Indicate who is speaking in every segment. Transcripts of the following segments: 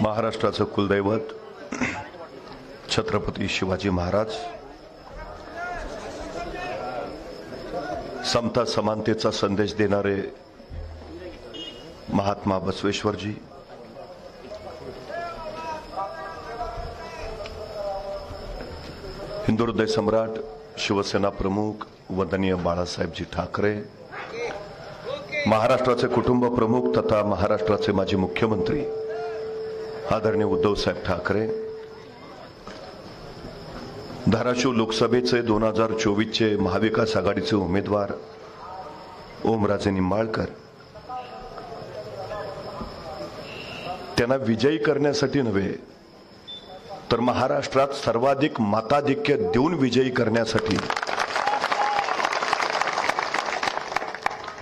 Speaker 1: महाराष्ट्राचं कुलदैवत छत्रपती शिवाजी महाराज, समता समानतेचा संदेश देणारे महात्मा बसवेश्वरजी, हिंदू हृदय सम्राट शिवसेना प्रमुख वंदनीय बाळासाहेबजी ठाकरे, महाराष्ट्राचे कुटुंब प्रमुख तथा महाराष्ट्राचे माजी मुख्यमंत्री आदरणीय उद्धवसाहेब ठाकरे, धाराशिव लोकसभेचे 2024 चे महाविकास आघाडीचे उमेदवार ओमराजे निंबाळकर, त्यांना विजयी करण्यासाठी नव्हे तर महाराष्ट्रात सर्वाधिक मताधिक्य देऊन विजयी करण्यासाठी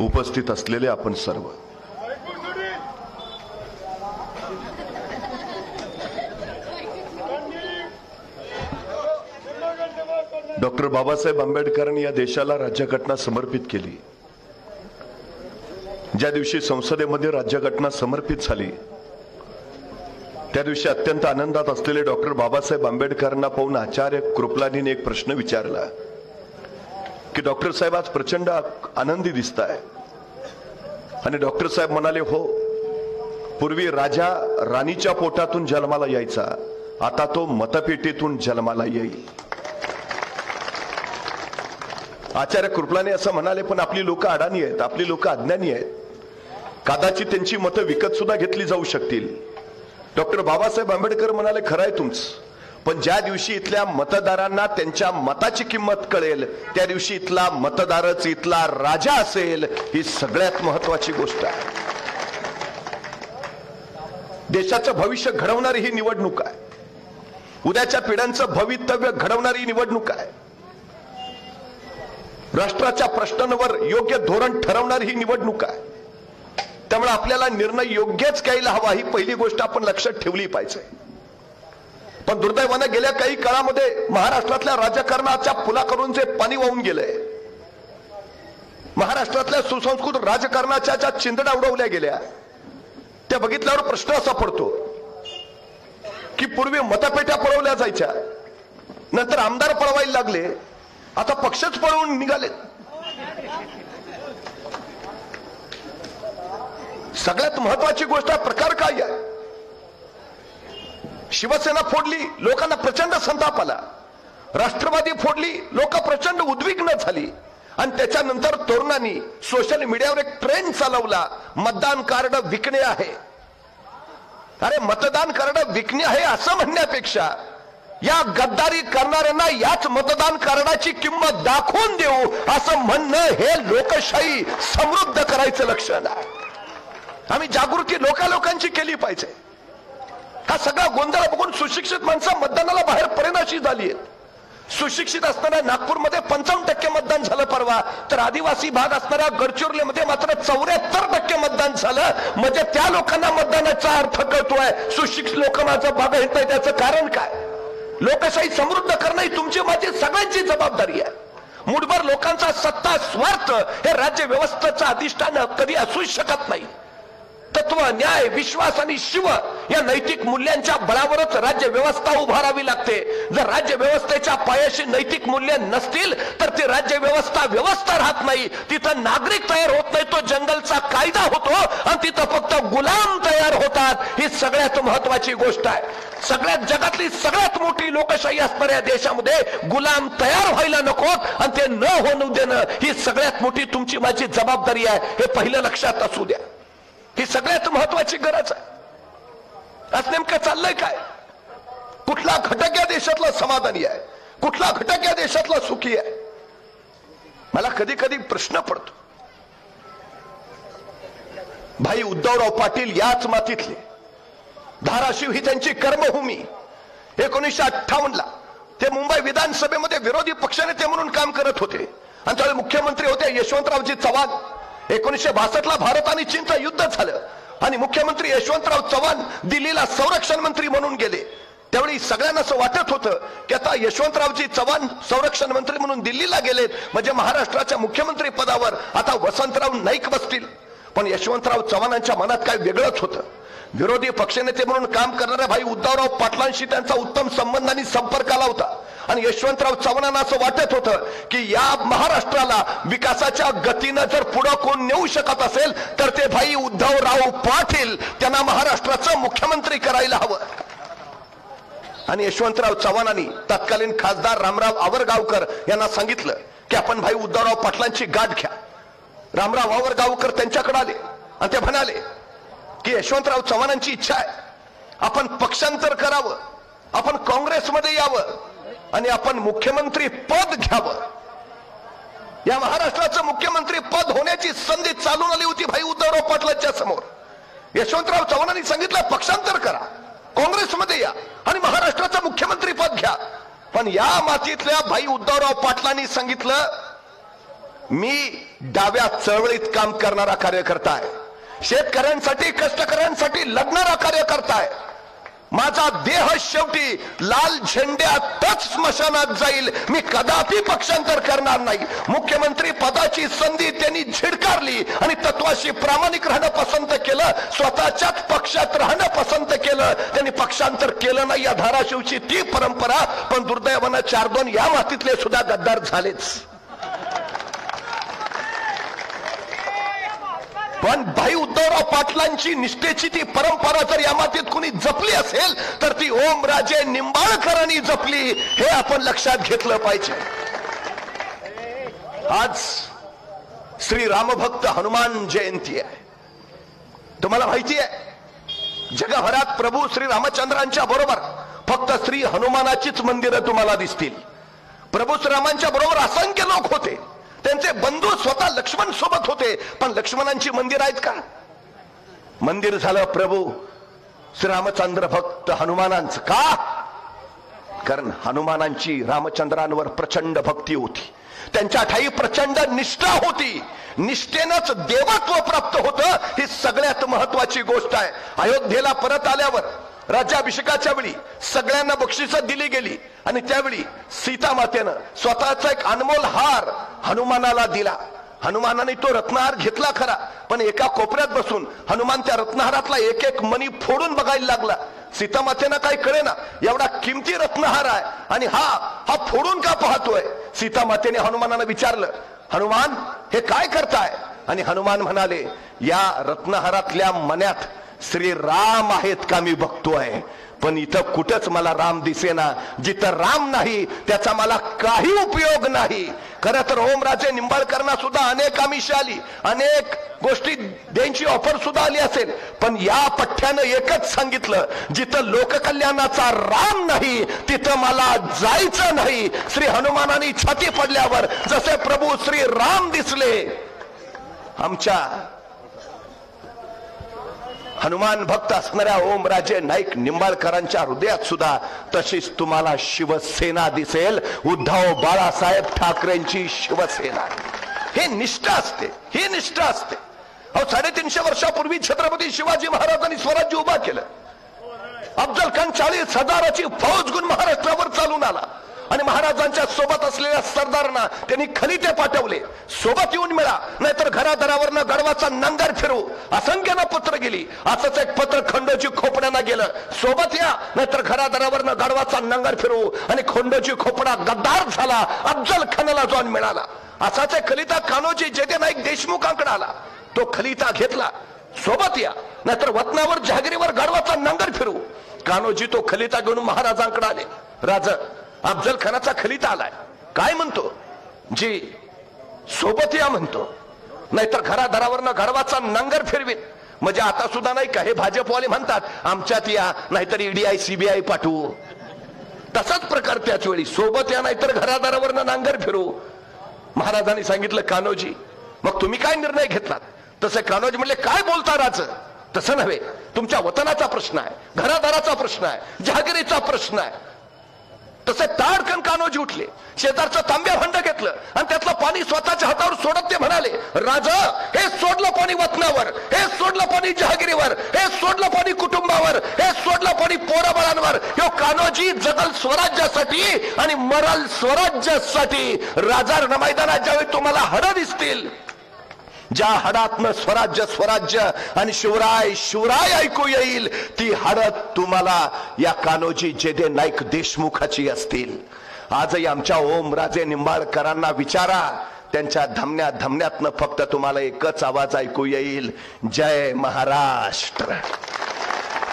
Speaker 1: उपस्थित असलेले आपण सर्व, डॉक्टर बाबासाहेब आंबेडकरांनी या देशाला राज्यघटना समर्पित केली। ज्या दिवशी संसदेमध्ये राज्यघटना समर्पित झाली त्या दिवशी अत्यंत आनंदात असलेले डॉक्टर बाबासाहेब आंबेडकरांना पाहून आचार्य कृपलानीने एक प्रश्न विचारला की डॉक्टर साहेब आज प्रचंड आनंदी दिसताय। आणि डॉक्टर साहेब म्हणाले, हो, पूर्वी राजा राणीच्या पोटातून जन्माला यायचा, आता तो मतपेटीतून जन्माला येईल। आचार्य कृपलानी असं म्हणाले, पण आपली लोक अडाणी आहेत, आपली लोक अज्ञानी आहेत, कदाचित त्यांची मतं विकत सुद्धा घेतली जाऊ शकतील। डॉक्टर बाबासाहेब आंबेडकर म्हणाले, खरं आहे तुमचं, पण ज्या दिवशी इथल्या मतदारांना त्यांच्या मताची किंमत कळेल त्या दिवशी इथला मतदारच इथला राजा असेल, ही सगळ्यात महत्वाची गोष्ट आहे। देशाचं भविष्य घडवणारी ही निवडणूक आहे, उद्याच्या पिढ्यांचं भवितव्य घडवणारी निवडणूक आहे, राष्ट्राच्या प्रश्नांवर योग्य धोरण ठरवणारी ही निवडणूक आहे। त्यामुळे आपल्याला निर्णय योग्यच घ्यायला हवा, ही पहिली गोष्ट आपण लक्षात ठेवली पाहिजे। पण दुर्दैवाने गेल्या काही काळामध्ये महाराष्ट्रातल्या राजकारणाच्या पुलाकडून जे पाणी वाहून गेलंय, महाराष्ट्रातल्या सुसंस्कृत राजकारणाच्या ज्या चिंधड्या उडवल्या गेल्या त्या बघितल्यावर प्रश्न असा पडतो की पूर्वी मतपेट्या पळवल्या जायच्या, नंतर आमदार पळवायला लागले, आता पक्षच पळवून निघाले। सगळ्यात महत्वाची गोष्ट प्रकार काय आहे? शिवसेना फोडली, लोकांना प्रचंड संताप आला, राष्ट्रवादी फोडली, लोक प्रचंड उद्विग्न झाली, आणि त्याच्यानंतर तरुणांनी सोशल मीडियावर एक ट्रेंड चालवला, मतदान कार्ड विकणे आहे। अरे मतदान कार्ड विकणे आहे असं म्हणण्यापेक्षा या गद्दारी करणाऱ्यांना याच मतदान कार्डाची किंमत दाखवून देऊ असं म्हणणं हे लोकशाही समृद्ध करायचं लक्षण आहे। आम्ही जागृती लोकांची केली पाहिजे। हा सगळा गोंधळ बघून सुशिक्षित माणसं मतदानाला बाहेर पडेनाशी झाली आहेत। सुशिक्षित असणाऱ्या नागपूरमध्ये 55% मतदान झालं परवा, तर आदिवासी भाग असणाऱ्या गडचिरोलीमध्ये मात्र 74% मतदान झालं। म्हणजे त्या लोकांना मतदानाचा अर्थ कळतोय, सुशिक्षित लोक माझं भाग येत नाही, त्याचं कारण काय? लोकशाही समृद्ध करणं ही तुमची माझी सगळ्यांची जबाबदारी आहे। मुठभर लोकांचा सत्ता स्वार्थ हे राज्य व्यवस्थेचं अधिष्ठान कधी असूच शकत नाही। तत्व, न्याय, विश्वास आणि शिव या नैतिक मूल्यांच्या बळावरच राज्य व्यवस्था उभारावी लागते। जर राज्य व्यवस्थेच्या पायाशी नैतिक मूल्य नसतील तर ती राज्य व्यवस्था राहत नाही, तिथं नागरिक तयार होत नाही, तो जंगलचा कायदा होतो आणि तिथं फक्त गुलाम तयार होतात। ही सगळ्यात महत्वाची गोष्ट आहे। सगळ्यात जगातली सगळ्यात मोठी लोकशाही असणाऱ्या देशामध्ये गुलाम तयार व्हायला नकोत आणि ते न होऊ देणं ही सगळ्यात मोठी तुमची माझी जबाबदारी आहे, हे पहिलं लक्षात असू द्या। ही सगळ्यात महत्वाची गरज आहे। आज नेमकं चाललंय काय? कुठला घटक या देशातला समाधानी आहे, कुठला घटक या देशातला सुखी आहे? मला कधी कधी प्रश्न पडतो, भाई उद्धवराव पाटील याच मातीतले, धाराशिव ही त्यांची कर्मभूमी। 1958 ला ते मुंबई विधानसभेमध्ये विरोधी पक्षनेते म्हणून काम करत होते आणि त्यावेळी मुख्यमंत्री होते यशवंतरावजी चव्हाण। 1962 ला भारत आणि चीनचं युद्ध झालं आणि मुख्यमंत्री यशवंतराव चव्हाण दिल्लीला संरक्षण मंत्री म्हणून गेले। त्यावेळी सगळ्यांना असं वाटत होतं की आता यशवंतरावजी चव्हाण संरक्षण मंत्री म्हणून दिल्लीला गेलेत, म्हणजे महाराष्ट्राच्या मुख्यमंत्री पदावर आता वसंतराव नाईक बसतील. पण यशवंतराव चव्हाणांच्या मनात काय वेगळंच होतं. विरोधी पक्षनेते म्हणून काम करणाऱ्या भाई उद्धवराव पाटलांशी त्यांचा उत्तम संबंध आणि संपर्क आला होता. आणि यशवंतराव चव्हाणांना असं वाटत होतं की या महाराष्ट्राला विकासाच्या गतीनं जर पुढे कोण नेऊ शकत असेल तर ते भाई उद्धवराव पाटील, त्यांना महाराष्ट्राचं मुख्यमंत्री करायला हवं. आणि यशवंतराव चव्हाणांनी तत्कालीन खासदार रामराव आवरगावकर यांना सांगितलं की आपण भाई उद्धवराव पाटलांची गाठ घ्या. रामराव आवरगावकर त्यांच्याकडे आले आणि ते म्हणाले की यशवंतराव चव्हाणांची इच्छा आहे, आपण पक्षांतर करावं, आपण काँग्रेसमध्ये यावं आणि आपण मुख्यमंत्री पद घ्यावं. या महाराष्ट्राचं मुख्यमंत्री पद होण्याची संधी चालून आली होती भाई उद्धवराव पाटलांच्या समोर. यशवंतराव चव्हाणांनी सांगितलं पक्षांतर करा, काँग्रेसमध्ये या आणि महाराष्ट्राचं मुख्यमंत्री पद घ्या. पण या मातीतल्या भाई उद्धवराव पाटलांनी सांगितलं मी डाव्या चळवळीत काम करणारा कार्यकर्ता आहे, शेतकऱ्यांसाठी कष्टकऱ्यांसाठी लढणारा कार्यकर्ता आहे. माझा देह शेवटी लाल झेंड्यातच स्मशानात जाईल, मी कदापि पक्षांतर करणार नाही. मुख्यमंत्री पदाची संधी त्यांनी झिडकारली आणि तत्वाशी प्रामाणिक राहणं पसंत केलं, स्वतःच्याच पक्षात राहणं पसंत केलं. त्यांनी पक्षांतर केलं नाही, या धाराशिवची ती परंपरा. पण दुर्दैवानं 4-2 या मातीतले सुद्धा गद्दार झालेच. पण भाई उद्धवराव पाटलांची निष्ठेची ती परंपरा जर या मातीत कोणी जपली असेल तर ती ओमराजे निंबाळकरांनी जपली, हे आपण लक्षात घेतलं पाहिजे. आज श्री रामभक्त हनुमान जयंती आहे. तुम्हाला माहिती आहे जगभरात प्रभू श्री रामचंद्रांच्या बरोबर फक्त श्री हनुमानाचीच मंदिरं तुम्हाला दिसतील. प्रभू श्रीरामांच्या बरोबर असंख्य लोक होते, त्यांचे बंधू स्वतः लक्ष्मण सोबत होते. पण लक्ष्मणांची मंदिर आहेत का? मंदिर झालं प्रभू श्रीरामचंद्र भक्त हनुमानांचं. का? कारण हनुमानांची रामचंद्रांवर प्रचंड भक्ती होती, त्यांच्या ठाई प्रचंड निष्ठा होती. निष्ठेनंच देवत्व प्राप्त होतं, ही सगळ्यात महत्वाची गोष्ट आहे. अयोध्येला परत आल्यावर राज्याभिषेकाच्या वेळी सगळ्यांना बक्षिसं दिली गेली आणि त्यावेळी सीता मातेनं स्वतःचा एक अनमोल हार हनुमानाला दिला. हनुमानाने तो रत्नहार घेतला खरा, पण एका कोपऱ्यात बसून हनुमान त्या रत्नहारातला एक एक मणी फोडून बघायला लागला. सीता मातेनं काही कळेना, एवढा किमती रत्नहार आहे आणि हा फोडून का पाहतोय. सीता मातेने हनुमानाला विचारलं, हनुमान हे काय करताय? आणि हनुमान म्हणाले, या रत्नहारातल्या मण्यात श्री राम आहेत का मी बघतोय, पण इथं कुठंच मला राम दिसेना. जिथं राम नाही त्याचा मला काही उपयोग नाही. खरं तर ओमराजे निंबाळकरांना सुद्धा अनेक आमिष आली, अनेक गोष्टी द्यायची ऑफर सुद्धा आली असेल, पण या पठ्ठ्यानं एकच सांगितलं, जिथं लोककल्याणाचा राम नाही तिथं मला जायचं नाही. श्री हनुमानाने छाती पडल्यावर जसे प्रभू श्री राम दिसले, आमच्या हनुमान भक्त असणाऱ्या ओमराजे नाईक निंबाळकरांच्या हृदयात सुद्धा तशीच तुम्हाला शिवसेना दिसेल, उद्धव बाळासाहेब ठाकरेंची शिवसेना. हे निष्ठा असते, ही निष्ठा असते. 350 वर्षापूर्वी छत्रपती शिवाजी महाराजांनी स्वराज्य उभा केलं. अफजल खान 40,000ची फौज घेऊन महाराष्ट्रावर चालून आला आणि महाराजांच्या सोबत असलेल्या सरदारांना त्यांनी खलिते पाठवले, सोबत येऊन मिळा, नाहीतर घरादारावरनं गडवाचा नांगर फिरू. असंख्यानं पत्र गेली. असंच एक पत्र खंडोजी खोपड्यांना गेलं, सोबत या नाहीतर घरादारावरनं गडवाचा नांगर फिरू. आणि खंडोजी खोपडा गद्दार झाला, अफजल खानाला जाऊन मिळाला. असाच एक खलिता कान्होजी जेदे नाईक देशमुखांकडे आला, तो खलिता घेतला, सोबत या नाहीतर वतनावर जहागिरीवर गडवाचा नांगर फिरू. कान्होजी तो खलिता घेऊन महाराजांकडे आले. राजा अफजल खानाचा खलिता आलाय, काय म्हणतो? जी सोबत या म्हणतो, नाहीतर घरादारावरनं गडवाचा नांगर फिरवीन. म्हणजे आता सुद्धा नाही का हे भाजपवाले म्हणतात आमच्यात या नाहीतर ईडीआय सीबीआय पाठवू. तसाच प्रकार त्याच वेळी, सोबत या नाहीतर घरादारावरनं नांगर फिरू. महाराजांनी सांगितलं, कान्होजी मग तुम्ही काय निर्णय घेतलात? तसे कान्होजी म्हणले, काय बोलता राज, तसं नव्हे, तुमच्या वतनाचा प्रश्न आहे, घरादाराचा प्रश्न आहे, जहागिरीचा प्रश्न आहे. तसे ताडकन कान्होजी उठले, शेजारचं तांब्या भांड घेतलं आणि त्यातलं पाणी स्वतःच्या हातावर सोडत ते म्हणाले, राजा हे सोडलं पाणी वतनावर, हे सोडलं पाणी जहागिरीवर, हे सोडलं पाणी कुटुंबावर, हे सोडलं पाणी पोराबाळांवर. ह्यो कान्होजी जगल स्वराज्यासाठी आणि मरल स्वराज्यासाठी. राजा मैदानात ज्यावेळी तुम्हाला हाडं दिसतील, ज्या हाडातनं स्वराज्य स्वराज्य आणि शिवराय शिवराय ऐकू येईल, ती हाडं तुम्हाला या कान्होजी जेदे नाईक देशमुखाची असतील. आजही आमच्या ओमराजे निंबाळकरांना विचारा, त्यांच्या धमन्या धमन्यातनं फक्त तुम्हाला एकच आवाज ऐकू येईल, जय महाराष्ट्र.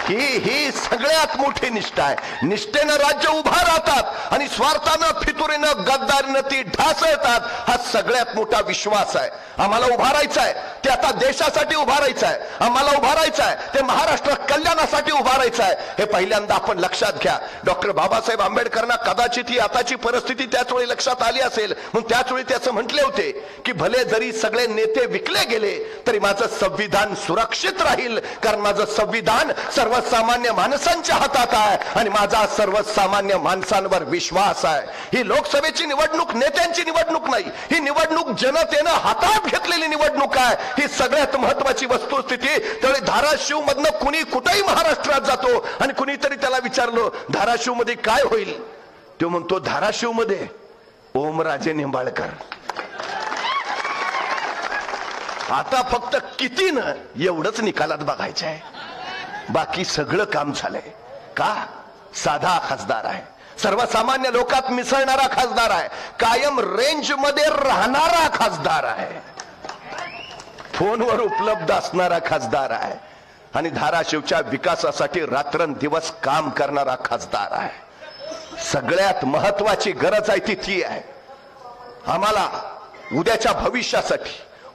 Speaker 1: ही सगळ्यात मोठी निष्ठा आहे. निष्ठेनं राज्य उभा राहतात आणि स्वार्थानं फितुरीनं गद्दारीनं ती ढासळतात. हा सगळ्यात मोठा विश्वास आहे. आम्हाला उभा राहायचं आहे ते आता देशासाठी उभा राहायचं आहे. आम्हाला उभा राहायचं आहे ते महाराष्ट्र कल्याणासाठी उभा राहायचं आहे. हे पहिल्यांदा आपण लक्षात घ्या. डॉक्टर बाबासाहेब आंबेडकरांना कदाचित ही आताची परिस्थिती त्याच वेळी लक्षात आली असेल, म्हणून त्याच वेळी त्याचं म्हटले होते की भले जरी सगळे नेते विकले गेले तरी माझं संविधान सुरक्षित राहील, कारण माझं संविधान सर्वसामान्य माणसांच्या हातात आहे आणि माझा सर्वसामान्य माणसांवर विश्वास आहे. ही लोकसभेची निवडणूक नेत्यांची निवडणूक नाही, ही निवडणूक जनतेनं हातात घेतलेली निवडणूक आहे. ही सगळ्यात महत्वाची वस्तुस्थिती. त्यामुळे धाराशिव मधनं कुणी कुठेही महाराष्ट्रात जातो आणि कुणीतरी त्याला विचारलं धाराशिव मध्ये काय होईल, तो म्हणतो धाराशिव मध्ये ओमराजे निंबाळकर. आता फक्त कितीनं एवढंच निकालात बघायचं आहे, बाकी सगळं काम झालंय. का? साधा खासदार आहे, सर्वसामान्य लोकात मिसळणारा खासदार आहे, कायम रेंज मध्ये राहणारा खासदार आहे, फोनवर उपलब्ध असणारा खासदार आहे आणि धाराशिवच्या विकासासाठी रात्रंदिवस काम करणारा खासदार आहे. सगळ्यात महत्वाची गरज आहे ती आहे आम्हाला उद्याच्या भविष्यासाठी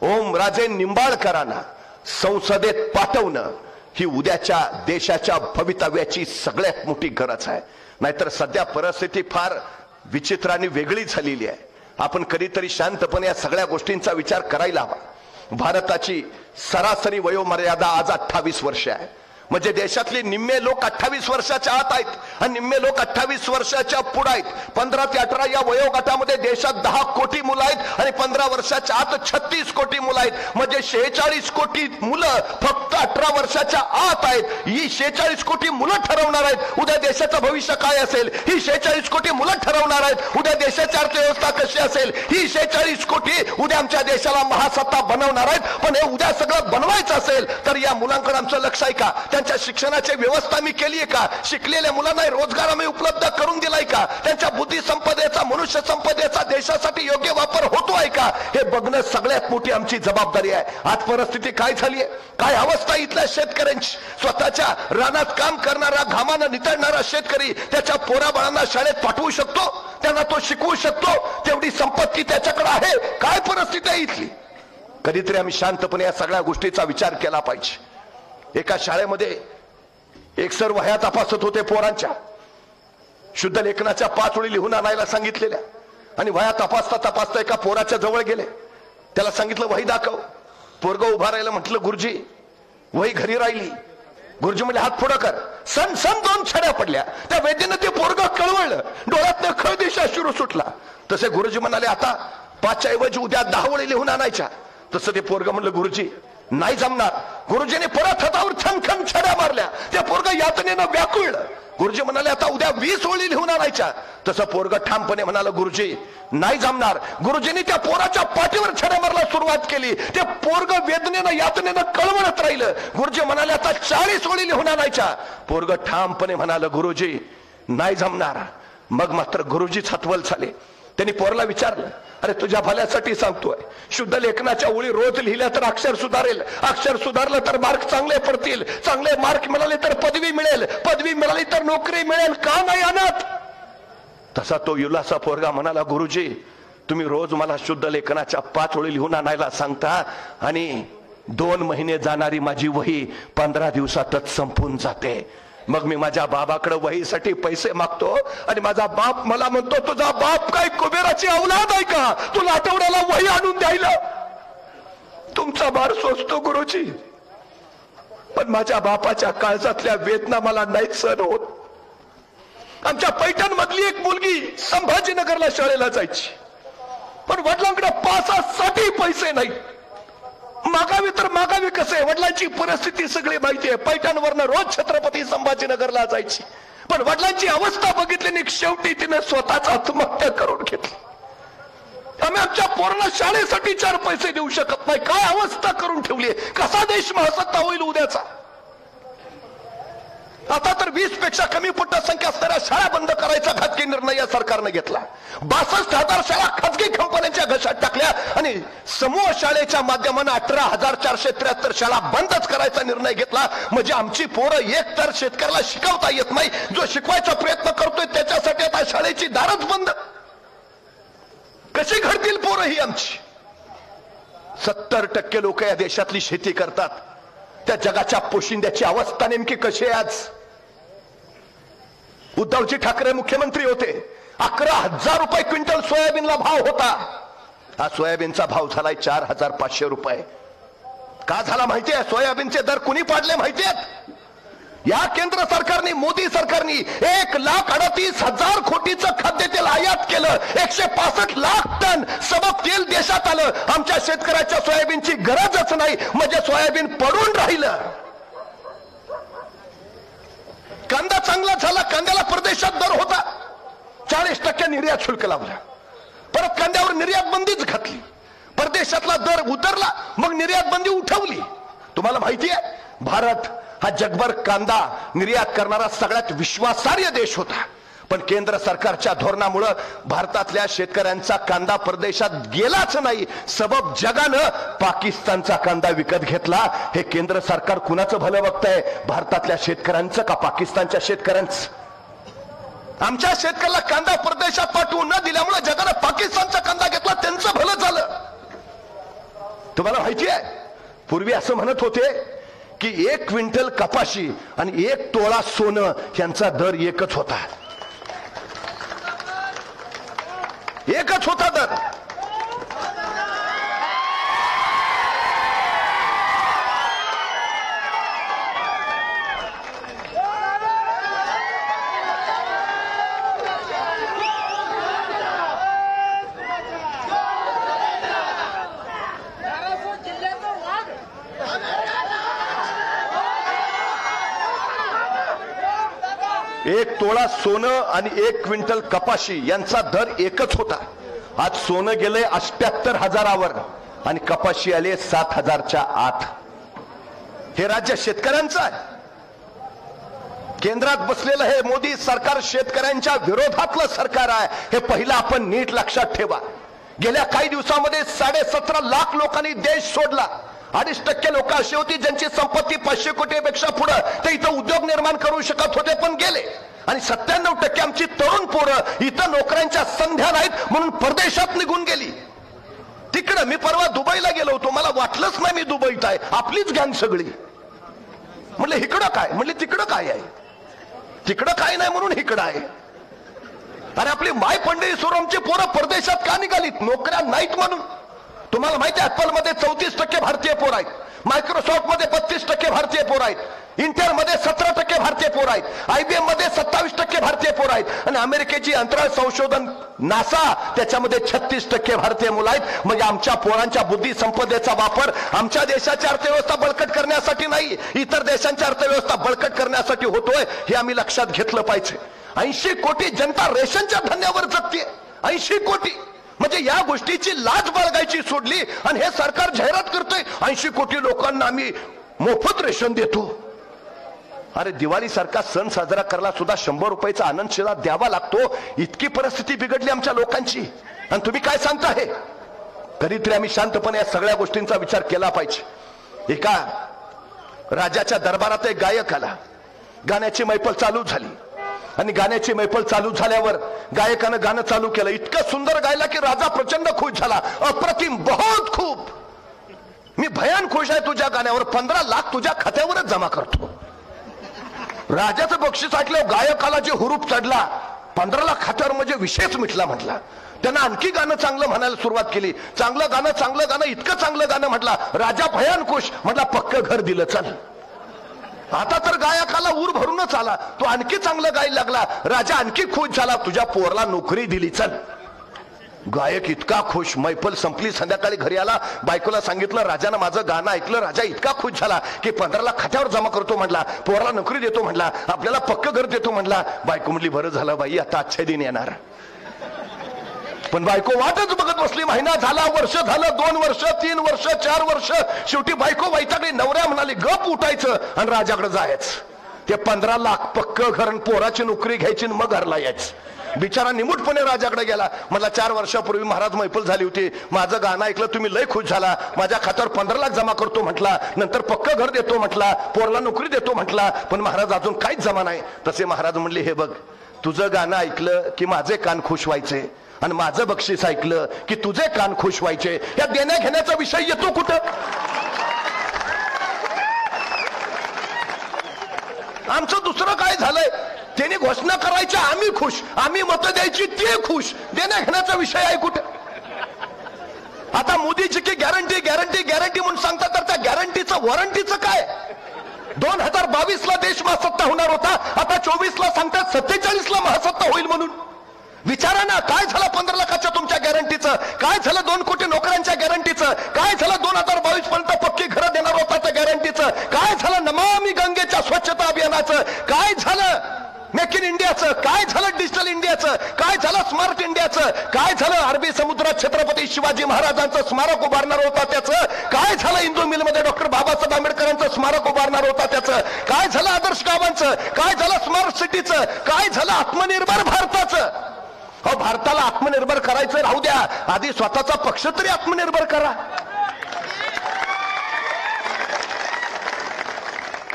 Speaker 1: ओमराजे निंबाळकरांना संसदेत पाठवणं. ही उद्याच्या देशाच्या भवितव्याची सगळ्यात मोठी गरज आहे. नाहीतर सध्या परिस्थिती फार विचित्र आणि वेगळी झालेली आहे. आपण कधीतरी शांतपणे या सगळ्या गोष्टींचा विचार करायला हवा. भारताची सरासरी वयोमर्यादा आज 28 वर्ष आहे. म्हणजे देशातले निम्मे लोक 28 वर्षाच्या आत आहेत आणि निम्मे लोक 28 वर्षाच्या पुढे आहेत. 15 ते 18 या वयोगटामध्ये देशात 10 कोटी मुलं आहेत आणि 15 वर्षाच्या आत 36 कोटी मुलं आहेत. म्हणजे 46 कोटी मुलं फक्त 18 वर्षाच्या आत आहेत. ही 46 कोटी मुलं ठरवणार आहेत उद्या देशाचं भविष्य काय असेल. ही 46 कोटी मुलं ठरवणार आहेत उद्या देशाची अर्थव्यवस्था कशी असेल. ही 46 कोटी उद्या आमच्या देशाला महासत्ता बनवणार आहेत. पण हे उद्या सगळं बनवायचं असेल तर या मुलांकडे आमचं लक्ष आहे का? त्यांच्या शिक्षणाची व्यवस्था मी केली आहे का? शिकलेल्या मुलांना रोजगार आम्ही उपलब्ध करून दिलाय का? त्यांच्या बुद्धी संपदेचा मनुष्य संपदेचा देशासाठी योग्य वापर होतो आहे का? हे बघणं सगळ्यात मोठी आमची जबाबदारी आहे. आज परिस्थिती काय झाली आहे, काय अवस्था इथल्या शेतकऱ्यांची. स्वतःच्या रानात काम करणारा घामानं नितळणारा शेतकरी त्याच्या पोराबाळांना शाळेत पाठवू शकतो, त्यांना तो शिकवू शकतो, तेवढी संपत्ती त्याच्याकडे आहे. काय परिस्थिती आहे इथली? कधीतरी आम्ही शांतपणे या सगळ्या गोष्टीचा विचार केला पाहिजे. एका शाळेमध्ये एक सर वह्या तपासत होते पोरांच्या. शुद्ध लेखनाच्या 5 ओळी लिहून आणायला सांगितलेल्या आणि वह्या तपासता तपासता एका पोराच्या जवळ गेले. त्याला सांगितलं वही दाखव. पोरग उभा राहिलं. म्हटलं गुरुजी वही घरी राहिली. गुरुजी म्हणजे हात पुढं कर. सन 2 छड्या पडल्या. त्या वैद्यानं ते पोरग कळवळलं. डोळ्यातनं खळदिशा शिरू सुटला. तसे गुरुजी म्हणाले आता 5च्या ऐवजी उद्या 10 ओळी लिहून आणायच्या. तसं ते पोरग म्हणलं गुरुजी नाही जमणार. गुरुजीने परत हातावर छनखन छड्या मारल्या. त्या पोरग यातनेनं व्याकुळलं. गुरुजी म्हणाले आता उद्या 20 ओळी लिहून आणायच्या. तसं पोरग ठामपणे म्हणालं गुरुजी नाही जमणार. गुरुजींनी त्या पोराच्या पाठीवर छड्या मारायला सुरुवात केली. ते पोरग वेदनेनं यातनेनं कळवळत राहिलं. गुरुजी म्हणाले आता 40 ओळी लिहून आणायच्या. पोरग ठामपणे म्हणालं गुरुजी नाही जमणार. मग मात्र गुरुजीच हतबल झाले. त्यांनी पोरला विचारलं अरे तुझ्या भल्यासाठी सांगतोय, शुद्ध लेखनाच्या ओळी रोज लिहिल्या तर अक्षर सुधारेल, अक्षर सुधारलं तर मार्क चांगले पडतील, चांगले मार्क मिळाले तर पदवी मिळेल, पदवी मिळाली तर नोकरी मिळेल, का नाही आणत? तसा तो युलासा पोरगा म्हणाला गुरुजी तुम्ही रोज मला शुद्ध लेखनाच्या 5 ओळी लिहून आणायला सांगता आणि 2 महिने जाणारी माझी वही 15 दिवसातच संपून जाते. मग मी माझ्या बाबाकडे वहीसाठी पैसे मागतो आणि माझा बाप मला म्हणतो तुझा बाप काय कुबेराची औलाद आहे का तुला आठवड्याला वही आणून द्यायला? तुमचा भार सोसतो गुरुजी, पण माझ्या बापाच्या काळजातल्या वेदना मला नाहीच सहन होत. आमच्या पैठण मधली एक मुलगी संभाजीनगरला शाळेला जायची, पण वडिलांकडे पासासाठी पैसे नाही. मागावी तर मागावी कसे, वडिलांची परिस्थिती सगळी माहिती आहे. पैठणवरनं रोज छत्रपती संभाजीनगरला जायची, पण वडिलांची अवस्था बघितली आणि शेवटी तिने स्वतःच आत्महत्या करून घेतली. आम्ही आमच्या पोरांना शाळेसाठी 4 पैसे देऊ शकत नाही. काय अवस्था करून ठेवली, कसा देश महासत्ता होईल उद्याचा. आता तर 20 पेक्षा कमी पटसंख्या असणाऱ्या शाळा बंद करायचा घातकी निर्णय या सरकारने घेतला. 62,000 शाळा खाजगी कंपन्यांच्या घशात टाकल्या आणि समूह शाळेच्या माध्यमाने 18,473 शाळा बंदच करायचा निर्णय घेतला. म्हणजे आमची पोरं एक तर शेतकऱ्याला शिकवता येत नाही, जो शिकवायचा प्रयत्न करतोय त्याच्यासाठी आता शाळेची दारच बंद. कशी घडतील पोरं ही आमची. 70% लोक या देशातली शेती करतात. त्या जगाच्या पोशिंद्याची अवस्था नेमकी कशी आहे आज. उद्धवजी ठाकरे मुख्यमंत्री होते, 11,000 रुपये क्विंटल सोयाबीनला भाव होता. हा सोयाबीनचा भाव झालाय 4,500 रुपये. का झाला माहिती आहे? सोयाबीनचे दर कुणी पाडले माहिती आहेत? या केंद्र सरकारने, मोदी सरकारने 1,38,000 कोटीचं खाद्यतेल आयात केलं. 165 लाख टन सबक तेल देशात आलं. आमच्या शेतकऱ्याच्या सोयाबीनची गरजच नाही, म्हणजे सोयाबीन पडून राहिलं. कांदा चांगला झाला, कांद्याला परदेशात दर होता, 40% निर्यात शुल्क लावला. परत कांद्यावर निर्यात बंदीच घातली. परदेशातला दर उतरला, मग निर्यात बंदी उठवली. तुम्हाला माहिती आहे, भारत हा जगभर कांदा निर्यात करणारा सगळ्यात विश्वासार्ह देश होता. पण केंद्र सरकारच्या धोरणामुळे भारतातल्या शेतकऱ्यांचा कांदा परदेशात गेलाच नाही. सबब जगानं पाकिस्तानचा कांदा विकत घेतला. हे केंद्र सरकार कुणाचं भलं बघतंय, भारतातल्या शेतकऱ्यांचं का पाकिस्तानच्या शेतकऱ्यांचं? आमच्या शेतकऱ्याला कांदा परदेशात पाठवून न दिल्यामुळे जगानं पाकिस्तानचा कांदा घेतला, त्यांचं भलं झालं. तुम्हाला माहिती आहे, पूर्वी असं म्हणत होते की 1 क्विंटल कपाशी आणि 1 तोळा सोनं यांचा दर एकच होता. एकच होता दर. एक तोळा सोनं आणि 1 क्विंटल कपाशी यांचा दर एकच होता. आज सोनं गेले 78,000वर आणि कपाशी आले 7,000च्या आत. हे राज्य शेतकऱ्यांचं आहे. केंद्रात बसलेलं हे मोदी सरकार शेतकऱ्यांच्या विरोधातलं सरकार आहे. हे पहिलं आपण नीट लक्षात ठेवा. गेल्या काही दिवसामध्ये 17.5 लाख लोकांनी देश सोडला. 2.5% लोक अशी होती ज्यांची संपत्ती 500 कोटीपेक्षा पुढे, ते इथं उद्योग निर्माण करू शकत होते पण गेले. आणि 97% आमची तरुण पोरं इथं नोकऱ्यांच्या संध्या नाहीत म्हणून परदेशात निघून गेली. तिकडं मी परवा दुबईला गेलो होतो, मला वाटलंच नाही मी दुबईत आहे. आपलीच गँग सगळी. म्हणलं इकडं काय, म्हणले तिकडं काय आहे. तिकडं काय नाही म्हणून इकडं आहे. अरे आपली माय पंढरी सोरमची पोरं परदेशात का निघालीत? नोकऱ्या नाहीत म्हणून. तुम्हाला माहिती आहे, ऍपल मध्ये 34% भारतीय पोर आहेत, मायक्रोसॉफ्ट मध्ये 32% भारतीय पोर आहेत, इंटेल मध्ये 17% भारतीय पोर आहेत, IBM मध्ये 27% भारतीय पोर आहेत, आणि अमेरिकेची अंतराळ संशोधन नासा त्याच्यामध्ये 36% भारतीय मुलं आहेत. म्हणजे आमच्या पोरांच्या बुद्धी संपदेचा वापर आमच्या देशाची अर्थव्यवस्था बळकट करण्यासाठी नाही, इतर देशांची अर्थव्यवस्था बळकट करण्यासाठी होतोय, हे आम्ही लक्षात घेतलं पाहिजे. 80 कोटी जनता रेशनच्या धान्यावर जगते. 80 कोटी. म्हणजे या गोष्टीची लाज बाळगायची सोडली आणि हे सरकार जाहिरात करतोय 80 कोटी लोकांना आम्ही मोफत रेशन देतो. अरे दिवाळी सारखा सण साजरा करायला सुद्धा 100 रुपयाचा आनंद शिला द्यावा लागतो. इतकी परिस्थिती बिघडली आमच्या लोकांची, आणि तुम्ही काय सांगता? हे कधीतरी आम्ही शांतपणे या सगळ्या गोष्टींचा विचार केला पाहिजे. एका राजाच्या दरबारात एक गायक आला. गाण्याची मैफल चालू झाली आणि गाण्याची मैफल चालू झाल्यावर गायकानं गाणं चालू केलं. इतकं सुंदर गायला की राजा प्रचंड खुश झाला. अप्रतिम, बहुत खूप, मी भयान खुश आहे तुझ्या गाण्यावर, 15 लाख तुझ्या खात्यावरच जमा करतो. राजाचं बक्षीस ऐकलं गायकाला जे हुरूप चढला, 15 लाख खात्यावर म्हणजे विषयच मिटला म्हटला. त्यांना आणखी गाणं चांगलं म्हणायला सुरुवात केली. चांगलं गाणं, इतकं चांगलं गाणं म्हटला. राजा भयान खुश, म्हटला पक्क घर दिलं चल. आता तर गायकाला ऊर भरूनच आला, तो आणखी चांगलं गायला लागला, राजा आणखी खुश झाला, तुझ्या पोरला नोकरी दिली, चल. गायक इतका खुश, मैफल संपली, संध्याकाळी घरी आला, बायकोला सांगितलं राजानं माझं गाणं ऐकलं, राजा इतका खुश झाला की 15 लाख खात्यावर जमा करतो म्हणला, पोराला नोकरी देतो म्हणला, आपल्याला पक्क घर देतो म्हणला. बायको म्हणली बरं झालं बाई, आता अच्छे दिन येणार. पण बायको वाटच बघत बसली. महिना झाला, वर्ष झालं, 2 वर्ष, 3 वर्ष, 4 वर्ष, शेवटी बायको वैतागली. नवऱ्या म्हणाली गप उठायचं आणि राजाकडे जायचं. ते 15 लाख पक्क घर, पोराची नोकरी घ्यायची मग घरला यायचं. बिचारा निमूटपणे राजाकडे गेला, म्हटला 4 वर्षापूर्वी महाराज मैफल झाली होती, माझं गाणं ऐकलं, तुम्ही लय खुश झाला, माझ्या खात्यावर 15 लाख जमा करतो म्हटला, नंतर पक्क घर देतो म्हटला, पोरला नोकरी देतो म्हटला, पण महाराज अजून काहीच जमा नाही. तसे महाराज म्हणले हे बघ, तुझं गाणं ऐकलं की माझे कान खुश व्हायचे आणि माझं बक्षीस ऐकलं की तुझे कान खुश व्हायचे. या देण्या घेण्याचा विषय येतो कुठं? आमचं दुसरं काय झालंय, त्यांनी घोषणा करायच्या आम्ही खुश, आम्ही मत द्यायची ते खुश, देण्या घेण्याचा विषय आहे कुठे? आता मोदीची की गॅरंटी गॅरंटी गॅरंटी म्हणून सांगतात, तर त्या गॅरंटीचं वॉरंटीचं काय? 2022 ला देश महासत्ता होणार होता, आता 24 ला सांगतात 47 ला महासत्ता होईल म्हणून. विचारा ना, काय झालं 15 लाखाच्या तुमच्या गॅरंटीचं, काय झालं 2 कोटी नोकऱ्यांच्या गॅरंटीचं, काय झालं 2022 पर्यंत पक्की घरं देणार होता त्या गॅरंटीचं, काय झालं नमामि गंगेच्या स्वच्छता अभियानाचं, काय झालं मेक इन इंडियाचं, काय झालं डिजिटल इंडियाचं, काय झालं स्मार्ट इंडियाचं, काय झालं अरबी समुद्रात छत्रपती शिवाजी महाराजांचं स्मारक उभारणार होता त्याचं, काय झालं इंदू मिलमध्ये डॉक्टर बाबासाहेब आंबेडकरांचं स्मारक उभारणार होता त्याचं, काय झालं आदर्श गावांचं, काय झालं स्मार्ट सिटीचं, काय झालं आत्मनिर्भर भारताचं. अहो, भारताला आत्मनिर्भर करायचं राहू द्या, आधी स्वतःचा पक्ष तरी आत्मनिर्भर करा.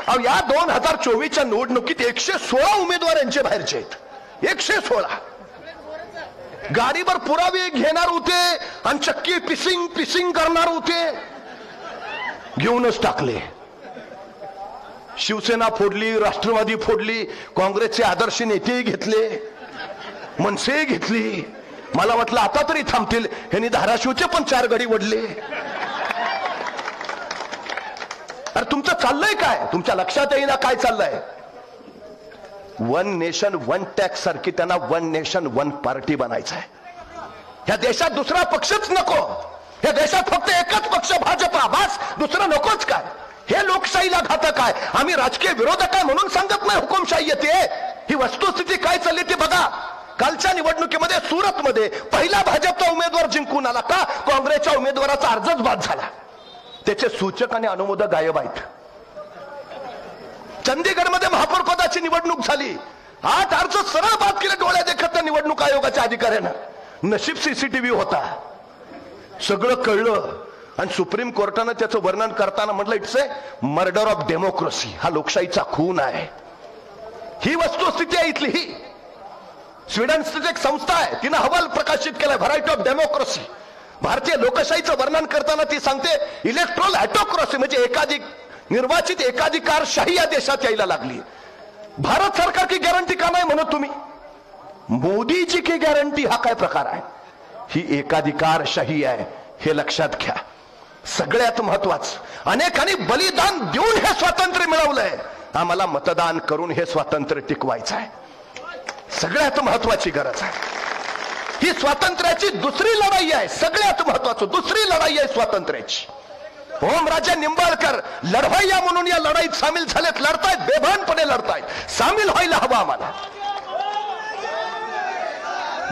Speaker 1: अहो, या 2024च्या निवडणुकीत 116 उमेदवार यांचे बाहेरचे आहेत. 116 गाडीवर पुरावे घेणार होते आणि चक्की पिसिंग पिसिंग करणार होते, घेऊनच टाकले. शिवसेना फोडली, राष्ट्रवादी फोडली, काँग्रेसचे आदर्श नेतेही घेतले, मनसे घेतली. मला वाटलं आता तरी थांबतील, यांनी धाराशिवचे पण 4 गडी वडले. अरे तुमचं चाललंय काय? तुमच्या लक्षात येईना काय चाललंय? 1 नेशन 1 टॅक्स सारखी त्यांना 1 नेशन 1 पार्टी बनायचं आहे. या देशात दुसरा पक्षच नको, या देशात फक्त एकच पक्ष भाजपा, बस, दुसरं नकोच. काय हे लोकशाहीला घातक आहे. आम्ही राजकीय विरोधक आहे म्हणून सांगत नाही हुकुमशाही येते. ही वस्तुस्थिती काय चालली ते बघा. कालच्या निवडणुकीमध्ये सुरतमध्ये पहिला भाजपचा उमेदवार जिंकून आला का? काँग्रेसच्या उमेदवाराचा अर्जच बाद झाला. त्याचे सूचक आणि अनुमोदक गायब आहेत. चंदीगडमध्ये महापौर पदाची निवडणूक झाली, 8 अर्ज सरळ बाद केले डोळ्या देखत त्या निवडणूक आयोगाच्या अधिकाऱ्यानं. नशीब सीसीटीव्ही होता, सगळं कळलं आणि सुप्रीम कोर्टानं त्याचं वर्णन करताना म्हटलं it's a murder of democracy, हा लोकशाहीचा खून आहे. ही वस्तुस्थिती आहे इथली. ही स्वीडनची एक संस्था आहे, तिनं अहवाल प्रकाशित केलाय व्हरायटी ऑफ डेमोक्रेसी. भारतीय लोकशाहीचं वर्णन करताना ती सांगते इलेक्ट्रोल ऑटोक्रेसी, म्हणजे एकाधिक निर्वाचित एकाधिकारशाही या देशात यायला लागली. भारत सरकार की गॅरंटी का नाही म्हणत तुम्ही? मोदीची की गॅरंटी हा काय प्रकार आहे? ही एकाधिकारशाही आहे, हे लक्षात घ्या. सगळ्यात महत्वाचं, अनेकांनी बलिदान देऊन हे स्वातंत्र्य मिळवलंय, आम्हाला मतदान करून हे स्वातंत्र्य टिकवायचं आहे. सगळ्यात महत्वाची गरज आहे. ही स्वातंत्र्याची दुसरी लढाई आहे, सगळ्यात महत्वाचं दुसरी लढाई आहे स्वातंत्र्याची. ओमराजे निंबाळकर लढवय्या म्हणून या लढाईत सामील झालेत, लढतायत, बेभानपणे लढतायत. सामील व्हायला हवं आम्हाला,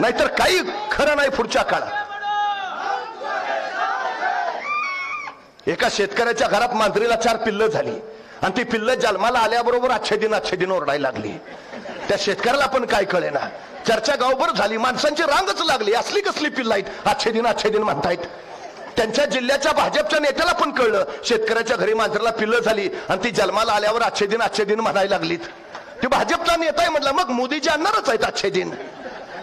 Speaker 1: नाहीतर काही खरं नाही पुढच्या काळात. एका शेतकऱ्याच्या घरात मांजरीला 4 पिल्लं झाली आणि ती पिल्लं जन्माला आल्याबरोबर अच्छे दिन ओरडायला लागली. त्या शेतकऱ्याला पण काय कळेना. चर्चा गावभर झाली, माणसांची रांगच लागली. असली कसली पिल्लं आहेत, अच्छे दिन म्हणतायत. त्यांच्या जिल्ह्याच्या भाजपच्या नेत्याला पण कळलं, शेतकऱ्याच्या घरी मांजराला पिल्लं झाली आणि ती जन्माला आल्यावर अच्छे दिन म्हणायला लागलीत. ती भाजपचा नेता आहे म्हटलं, मग मोदीजी आणणारच आहेत अच्छे दिन.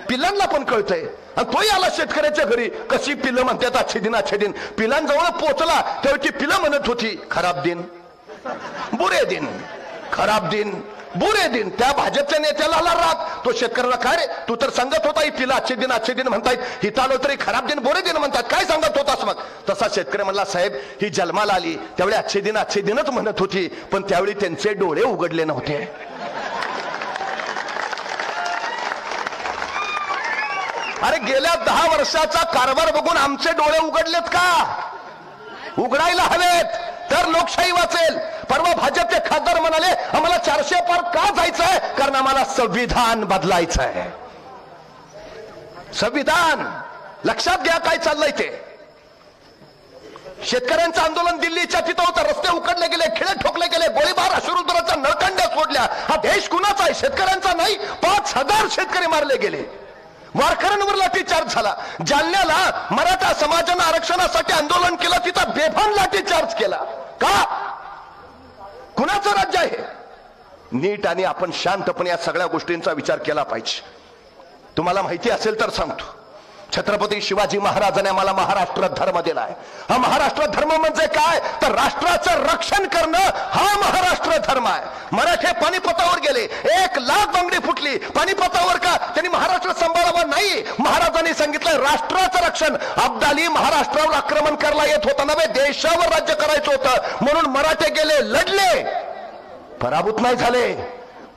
Speaker 1: पिल्लांना पण कळतंय आणि तोही आला शेतकऱ्याच्या घरी, कशी पिल्लं म्हणतात अच्छे दिन. पिलांजवळ पोचला तेव्हा ती पिल्लं म्हणत होती खराब दिन, बुरे दिन, खराब दिन, बुरे दिन. त्या भाजपच्या नेत्याला आला राग. तो शेतकऱ्याला काय रे तू तर सांगत होता तिला अच्छे दिन म्हणतायत, हिथं आलो तरी खराब दिन बुरे दिन म्हणतात, काय सांगत होतास मग. तसा शेतकरी म्हणला साहेब ही जन्माला आली त्यावेळी अच्छे दिनच म्हणत होती, पण त्यावेळी त्यांचे डोळे उघडले नव्हते. अरे गेल्या 10 वर्षाचा कारभार बघून आमचे डोळे उघडलेत का? उघडायला हवेत तर लोकशाही वाचेल. परवा भाजपचे खासदार म्हणाले आम्हाला 400 पार का जायचंय, कारण आम्हाला संविधान बदलायचं आहे. संविधान लक्षात घ्या काय चाललंय ते. शेतकऱ्यांचं आंदोलन दिल्लीच्या तिथं होतं, रस्ते उकडले गेले, खिळे ठोकले गेले, गोळीबार अश्रुधुराच्या नळकांड्या सोडल्या. हा देश कुणाचा आहे? शेतकऱ्यांचा नाही. 5000 शेतकरी मारले गेले, वारकऱ्यांवर लाठीचार्ज झाला. जालन्याला मराठा समाजानं आरक्षणासाठी आंदोलन केलं, तिथं बेभान लाठीचार्ज केला. का? कुणाचं राज्य आहे? नीट आणि आपण शांतपणे या सगळ्या गोष्टींचा विचार केला पाहिजे. तुम्हाला माहिती असेल तर सांगतो, छत्रपती शिवाजी महाराजांनी आम्हाला महाराष्ट्र धर्म दिलाय. हा महाराष्ट्र धर्म म्हणजे काय तर राष्ट्राचं रक्षण करणं हा महाराष्ट्र धर्म आहे. मराठे पानिपतावर गेले, 1 लाख बांगडी फुटली. पानिपतावर का? त्यांनी महाराष्ट्र सांभाळावा नाही. महाराजांनी सांगितलं राष्ट्राचं रक्षण. अब्दाली महाराष्ट्रावर आक्रमण करायला येत होता नव्हे, देशावर राज्य करायचं होतं, म्हणून मराठे गेले, लढले, पराभूत नाही झाले.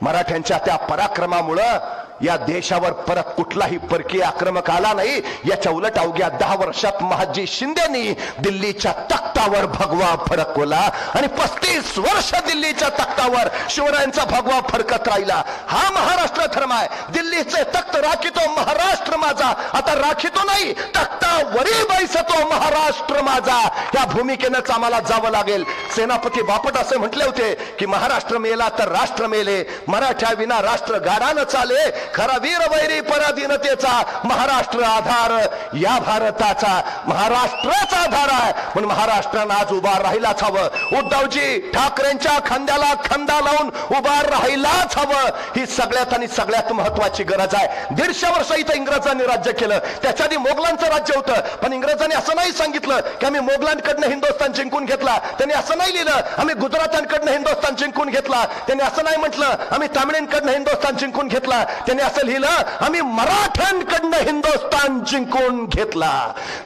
Speaker 1: मराठ्यांच्या त्या पराक्रमामुळं या देशावर परत कुठलाही परकीय आक्रमक आला नाही. याच्या उलट अवघ्या 10 वर्षात महाजी शिंदेनी दिल्लीच्या तख्तावर भगवा फडकवला आणि 35 वर्ष दिल्लीच्या तख्तावर शिवरायांचा भगवा फडकत राहिला. हा महाराष्ट्र धर्म आहे. दिल्लीचे तख्त राखितो महाराष्ट्र माझा, आता राखितो नाही तख्तावरी बैसतो महाराष्ट्र माझा. या भूमिकेनंच आम्हाला जावं लागेल. सेनापती बापट असे म्हटले होते की महाराष्ट्र मेला तर राष्ट्र मेले, मराठ्या विना राष्ट्र गाडानं चाले, खरा वीर वैरी पराधीनतेचा महाराष्ट्र आधार या भारताचा. महाराष्ट्राचा आधार आहे म्हणून महाराष्ट्रानं आज उभा राहिलाच हवं. उद्धवजी ठाकरेंच्या खांद्याला खांदा लावून उभा राहिलाच हवं. ही सगळ्यात आणि सगळ्यात महत्वाची गरज आहे. 150 वर्ष इथं इंग्रजांनी राज्य केलं, त्याच्या आधी मोगलांचं राज्य होतं, पण इंग्रजांनी असं नाही सांगितलं की आम्ही मोगलांकडनं हिंदुस्थान जिंकून घेतला. त्यांनी असं नाही लिहिलं आम्ही गुजरातांकडनं हिंदुस्थान जिंकून घेतला. त्यांनी असं नाही म्हटलं आम्ही तामिळींकडनं हिंदुस्थान जिंकून घेतला. त्यांनी असं लिहिलं आम्ही मराठ्यांकडनं हिंदुस्थान जिंकून घेतला.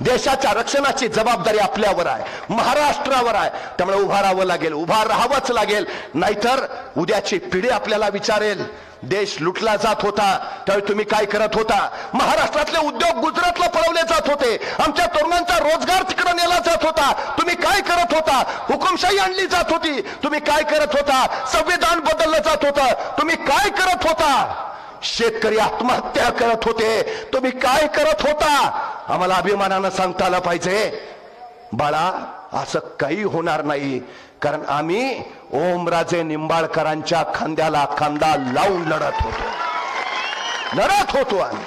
Speaker 1: देशाच्या रक्षणाची जबाबदारी आपल्यावर आहे, महाराष्ट्रावर आहे. त्यामुळे उभा राहावं लागेल, उभा राहावंच लागेल. नाहीतर उद्याची पिढी आपल्याला विचारेल देश लुटला जात होता त्यावेळी तुम्ही काय करत होता. महाराष्ट्रातले उद्योग गुजरातला पळवले जात होते, आमच्या तरुणांचा रोजगार तिकडे नेला जात होता, तुम्ही काय करत होता. हुकुमशाही आणली जात होती, तुम्ही काय करत होता. संविधान बदललं जात होतं, तुम्ही काय करत होता. शेतकरी आत्महत्या करत होते, तुम्ही काय करत होता. आम्हाला अभिमानानं सांगता आलं पाहिजे बाळा असं काही होणार नाही, कारण आम्ही ओमराजे निंबाळकरांच्या खांद्याला खांदा लावून लढत होतो आम्ही.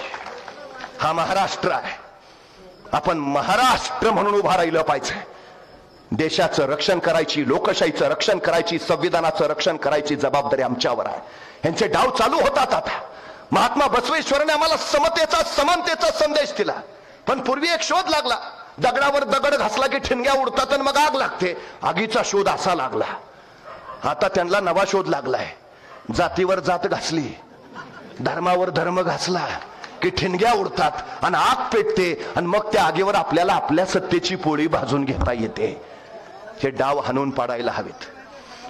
Speaker 1: हा महाराष्ट्र आहे, आपण महाराष्ट्र म्हणून उभा राहिलं पाहिजे. देशाचं रक्षण करायची, लोकशाहीचं रक्षण करायची, संविधानाचं रक्षण करायची जबाबदारी आमच्यावर आहे. यांचे डाव चालू होतात. आता महात्मा बसवेश्वरांनी आम्हाला समतेचा समानतेचा संदेश दिला, पण पूर्वी एक शोध लागला, दगडावर दगड घासला की ठिणग्या उडतात आणि मग आग लागते. आगीचा शोध असा लागला. आता त्यांना नवा शोध लागलाय, जातीवर जात घासली, धर्मावर धर्म घासला की ठिणग्या उडतात आणि आग पेटते आणि मग त्या आगीवर आपल्याला आपल्या सत्तेची पोळी भाजून घेता येते. हे डाव हाणून पाडायला हवेत,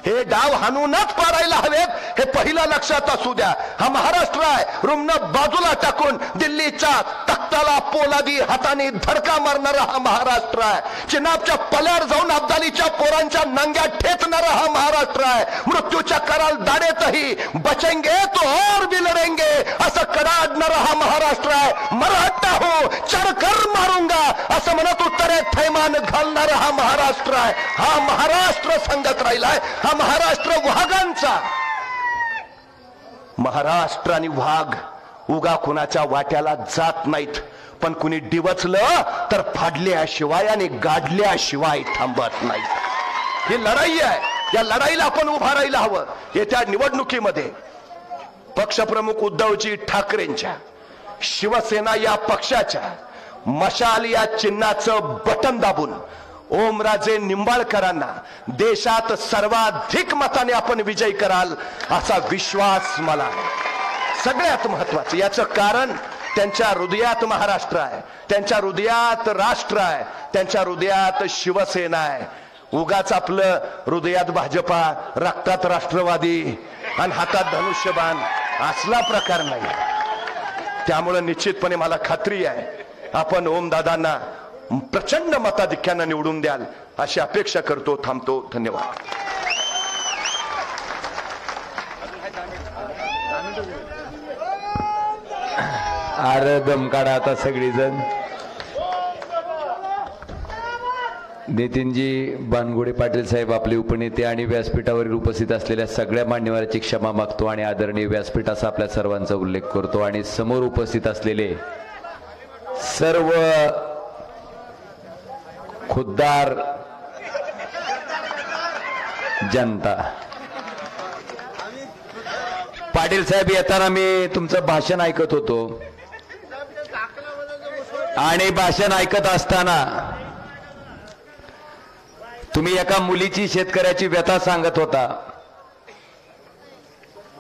Speaker 1: हे डाव हाणूनच पाडायला हवेत, हे पहिलं लक्षात असू द्या. हा महाराष्ट्र आहे, रुमनं बाजूला टाकून दिल्लीच्या तख्ताला पोलादी हाताने धडका मारणारा हा महाराष्ट्र आहे. चिनाबच्या पल्याड जाऊन अब्दालीच्या पोरांच्या नांग्या ठेचणारा हा महाराष्ट्र आहे. मृत्यूच्या कराल दाडेतही बचेंगे तो और भी लढेंगे असं कडाडणारा हा महाराष्ट्र आहे. मराठा हो चढकर मारूंगा असं म्हणत उत्तरेत थैमान घालणारा हा महाराष्ट्र आहे. हा महाराष्ट्र सांगत राहिलाय, हा महाराष्ट्र वाघांचा. महाराष्ट्र आणि वाघ उगा कुणाच्या वाट्याला जात नाहीत, पण कुणी डिवचलं तर फाडल्याशिवाय आणि गाडल्याशिवाय थांबत नाही. ही लढाई आहे, या लढाईला आपण उभा राहायला हवं. येत्या निवडणुकीमध्ये पक्षप्रमुख उद्धवजी ठाकरेंच्या, शिवसेना या पक्षाच्या मशाल या चिन्हाचं बटन दाबून ओमराजे निंबाळकरांना देशात सर्वाधिक मताने आपण विजयी कराल असा विश्वास मला आहे। सगळ्यात महत्वाचं याचं कारण त्यांच्या हृदयात महाराष्ट्र आहे, त्यांच्या हृदयात राष्ट्र आहे, त्यांच्या हृदयात शिवसेना आहे। उगाच आपलं हृदयात भाजपा, रक्तात राष्ट्रवादी आणि हातात धनुष्यबाण असला प्रकार नाही। त्यामुळे निश्चितपणे मला खात्री आहे आपण ओमदादांना प्रचंड मताधिक्यानं निवडून द्याल अशी अपेक्षा करतो। थांबतो। धन्यवाद।
Speaker 2: अरे दमकाडा आता सगळीजण। नितीनजी बानगुडे पाटील साहेब आपले उपनेते आणि व्यासपीठावरील उपस्थित असलेल्या सगळ्या मान्यवरांची क्षमा मागतो आणि आदरणीय व्यासपीठ असा आपल्या सर्वांचा उल्लेख करतो आणि समोर उपस्थित असलेले सर्व खुद्दार जनता। पाटील साहेब येताना मी तुमचं भाषण ऐकत होतो आणि भाषण ऐकत असताना तुम्ही एका मुलीची शेतकऱ्याची व्यथा सांगत होता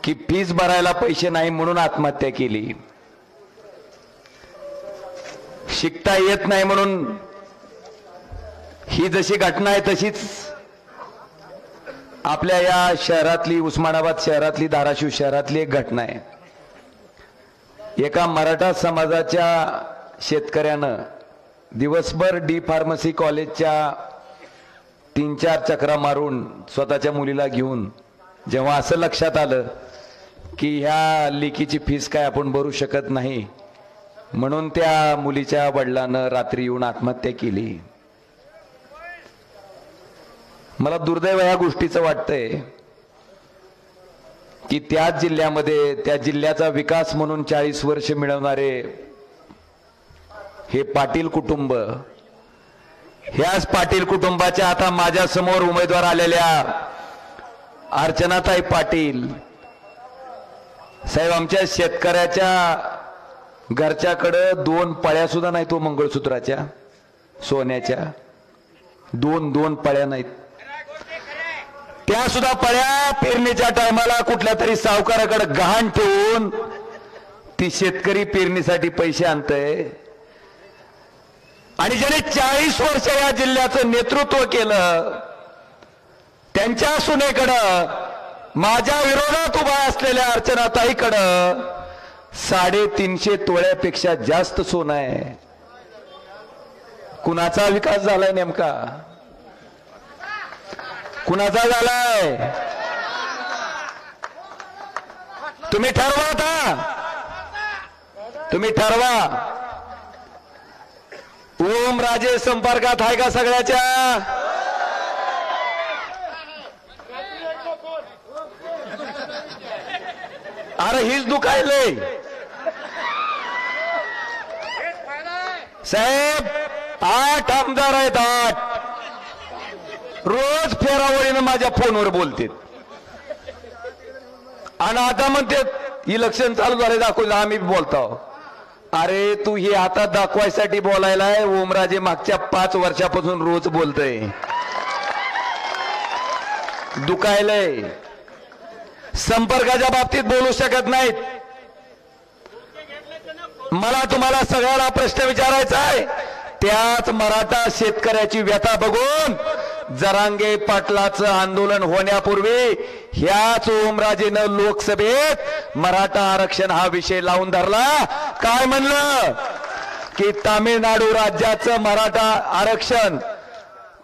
Speaker 2: की फीस भरायला पैसे नाही म्हणून आत्महत्या केली, शिकता येत नाही म्हणून। ही जशी घटना आहे तशीच आपल्या या शहरातली, उस्मानाबाद शहरातली, धाराशिव शहरातली एक घटना आहे। एका मराठा समाजाच्या शेतकऱ्यानं दिवसभर डी फार्मसी कॉलेजच्या 3-4 चक्रा मारून स्वतःच्या मुलीला घेऊन जेव्हा असं लक्षात आलं की ह्या लेकीची फीस काय आपण भरू शकत नाही म्हणून त्या मुलीच्या वडिलांनं रात्री येऊन आत्महत्या केली। मला दुर्दैव या गोष्टीचं वाटतंय की त्याच जिल्ह्यामध्ये, त्या जिल्ह्याचा विकास म्हणून 40 वर्ष मिळवणारे हे पाटील कुटुंब, ह्याच पाटील कुटुंबाच्या आता माझ्या समोर उमेदवार आलेल्या अर्चनाताई पाटील साहेब, आमच्या शेतकऱ्याच्या घरच्याकडं 2 पळ्या सुद्धा नाही तो मंगळसूत्राच्या सोन्याच्या, 2 पळ्या नाहीत। त्या सुद्धा पळ्या पेरणीच्या टायमाला कुठल्या तरी सावकाराकडे गहाण ठेवून ती शेतकरी पेरणीसाठी पैसे आणतंय। आणि ज्याने 40 वर्ष या जिल्ह्याचं नेतृत्व केलं त्यांच्या सुनेकडं, माझ्या विरोधात उभा असलेल्या अर्चनाताईकडं 350 तोळ्यापेक्षा जास्त सोनं आहे। कुणाचा विकास झालाय नेमका? कुणाचा झालाय? तुम्ही ठरवा आता, तुम्ही ठरवा। ओमराजे संपर्कात आहे का सगळ्याच्या? अरे हीच दुखायलंय साहेब। 8 आमदार आहेत, 8 रोज फेरावळीनं माझ्या फोनवर बोलते आणि आता म्हणते इलेक्शन चालू झाले दाखवलं आम्ही बोलतो। अरे तू हे आता दाखवायसाठी बोलायलाय? ओमराजे मागच्या 5 वर्षापासून रोज बोलतय, दुखायलंय। संपर्काच्या बाबतीत बोलू शकत नाहीत। मला तुम्हाला सगळ्याला प्रश्न विचारायचा आहे, त्याच मराठा शेतकऱ्याची व्यथा बघून जरांगे पाटलाचं आंदोलन होण्यापूर्वी ह्याच ओमराजेनं लोकसभेत मराठा आरक्षण हा विषय लावून धरला। काय म्हणलं की तामिळनाडू राज्याचं मराठा आरक्षण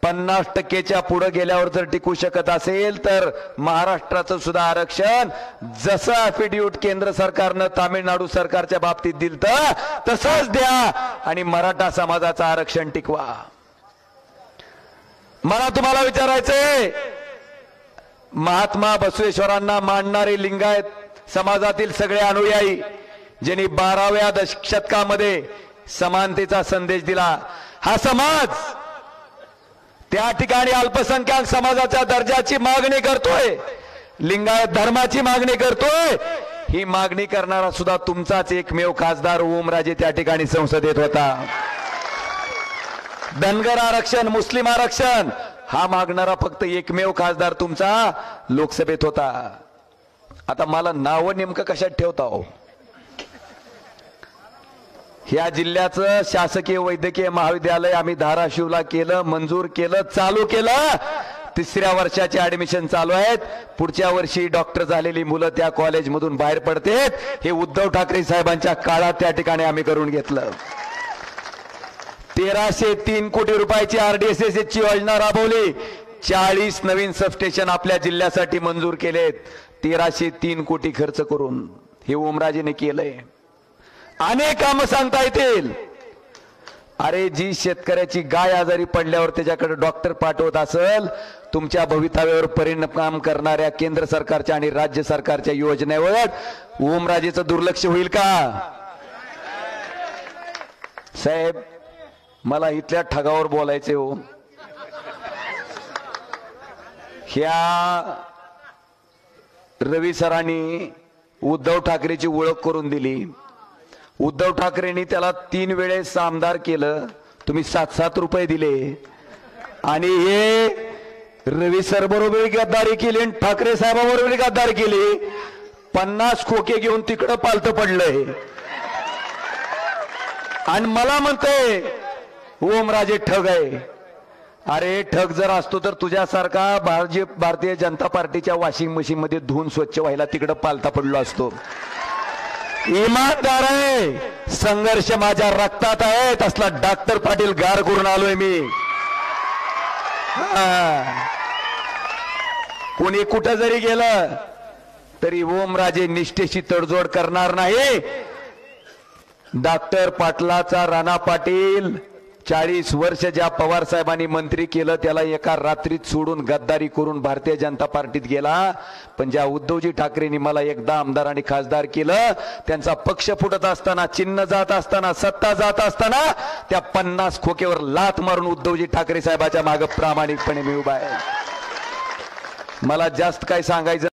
Speaker 2: 50% पुढे गेल्यावर जर टिकू शकत असेल तर महाराष्ट्राचं सुद्धा आरक्षण जसं अफिडेव्हिट केंद्र सरकारनं तामिळनाडू सरकारच्या बाबतीत दिलं तसंच द्या आणि मराठा समाजाचं आरक्षण टिकवा। मला तुम्हाला विचारायचंय, महात्मा बसवेश्वरांना मानणारे लिंगायत समाजातील सगळे अनुयायी ज्यांनी 12व्या शतकामध्ये समानतेचा संदेश दिला, हा समाज त्या ठिकाणी अल्पसंख्याक समाजाच्या दर्जाची मागणी करतोय, लिंगायत धर्माची मागणी करतोय। ही मागणी करणारा सुद्धा तुमचाच एकमेव खासदार ओमराजे त्या ठिकाणी संसदेत होता। धनगर आरक्षण, मुस्लिम आरक्षण हा मागणारा फक्त एकमेव खासदार तुमचा लोकसभेत होता. आता मला नाव नेमकं कशात ठेवता हो? ह्या जिल्ह्याचं शासकीय वैद्यकीय महाविद्यालय आम्ही धाराशिवला केलं, मंजूर केलं, चालू केलं. 3ऱ्या वर्षाचे ऍडमिशन चालू आहेत. पुढच्या वर्षी डॉक्टर झालेली मुलं त्या कॉलेजमधून बाहेर पडतेत. हे उद्धव ठाकरे साहेबांच्या काळात त्या ठिकाणी आम्ही करून घेतलं. 1303 कोटी रुपयाची RDSS ची योजना राबवली. 40 नवीन सबस्टेशन आपल्या जिल्ह्यासाठी मंजूर केलेत. 1303 कोटी खर्च करून हे ओमराजेने केलंय. अनेक कामं सांगता येतील. अरे जी शेतकऱ्याची गाय आजारी पडल्यावर त्याच्याकडे डॉक्टर पाठवत असेल, तुमच्या भवितव्यावर परिणाम करणाऱ्या केंद्र सरकारच्या आणि राज्य सरकारच्या योजनेवर ओमराजेचं दुर्लक्ष होईल का? साहेब मला इथल्या ठगावर बोलायचे हो. ह्या रवी सरांनी उद्धव ठाकरेची ओळख करून दिली. उद्धव ठाकरेंनी त्याला 3 वेळेस आमदार केलं. तुम्ही 7-7 रुपये दिले आणि हे रवी सर बरोबर गद्दारी केली आणि ठाकरे साहेबाबरोबर गद्दारी केली. 50 खोके घेऊन तिकडं पालतं पडलंय आणि मला म्हणतोय ओमराजे ठग आहे. अरे ठग जर असतो तर तुझ्यासारखा भारतीय जनता पार्टीच्या वॉशिंग मशीन मध्ये धुवून स्वच्छ व्हायला तिकडं पालता पडलो असतो. इमानदार आहे, संघर्ष माझ्या रक्तात आहे. तसला डॉक्टर पाटील गार करून आलोय मी. कोणी कुठं जरी गेलं तरी ओमराजे निष्ठेशी तडजोड करणार नाही. डॉक्टर पाटलाचा राणा पाटील 40 वर्ष ज्या पवार साहेबांनी मंत्री केलं त्याला एका रात्रीत सोडून गद्दारी करून भारतीय जनता पार्टीत गेला. पण ज्या उद्धवजी ठाकरेंनी मला एकदा आमदार आणि खासदार केलं, त्यांचा पक्ष फुटत असताना, चिन्ह जात असताना, सत्ता जात असताना त्या 50 खोक्यावर लात मारून उद्धवजी ठाकरे साहेबाच्या मागे प्रामाणिकपणे मी उभा आहे. मला जास्त काय सांगायचं